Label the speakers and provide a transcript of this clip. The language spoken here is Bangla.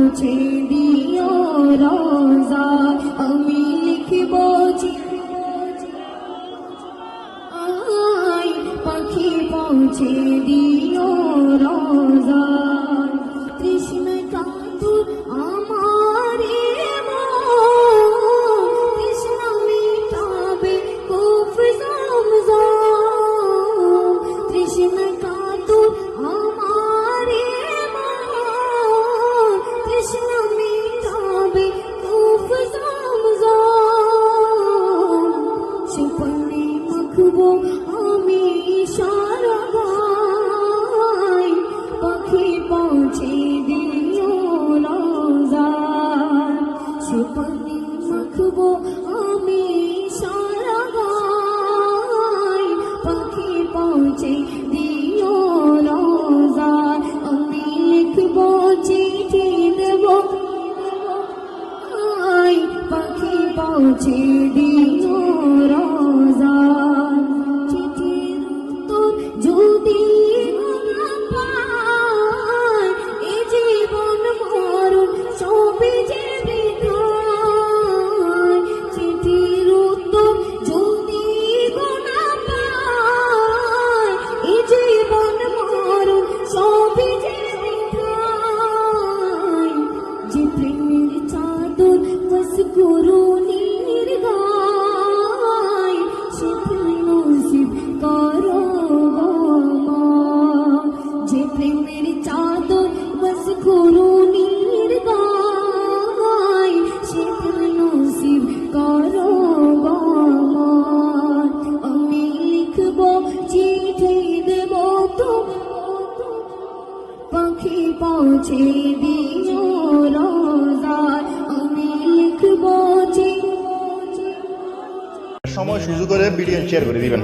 Speaker 1: পৌঁছে দিও রোজা আমি লিখব আই পাখি পৌঁছে দিও রোজা কৃষ্ণ কাতুর আমারে কৃষ্ণ মিটাবে কুফ জমজম কৃষ্ণ কাতুর আমারে কৃষ্ণ মিটাবে কুফ জমজম সে পানি মাখবো আমি সারা গায় পাখি পৌঁছে দিও রোজা সে পানি মাখবো আমি সারা গায় পাখি পৌঁছে দিও রোজা আমি লিখবো চিঠি দেবো আই পাখি পৌঁছে দিও রোজা চিঠির উত্তর যদি না পাই এ জীবন মরণ সবই যে বৃথায় চিঠির উত্তর যদি না পাই এ জীবন মরণ সবই যে বৃথায় যে প্রেমের চাদর বস করুণীর গায় সে প্রেম নসিব করো মা যে প্রেমের চাদর বস করুণীর গায় সে প্রেম নসিব করো মা আমি লিখব চিঠি দেব তো পাখি পৌঁছে দিও রোজা আমি লিখব
Speaker 2: সময় সুযোগ করে ভিডিও শেয়ার করে দিবেন।